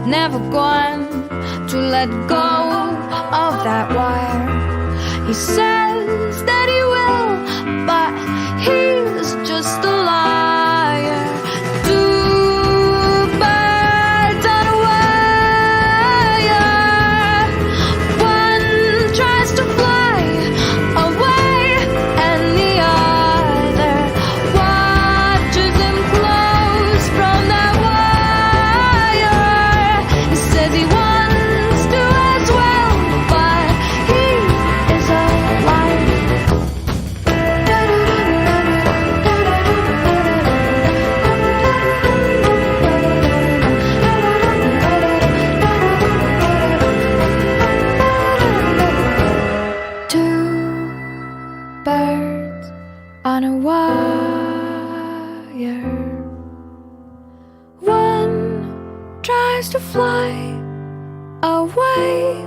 never going to let go of that wire. He says that he will, but he's just a liar. Two birds on a wire. One tries to fly away, and the other watches him close from that wire. He says he wants to as well, but he is a liar. Two birds on a wire. One tries to fly away,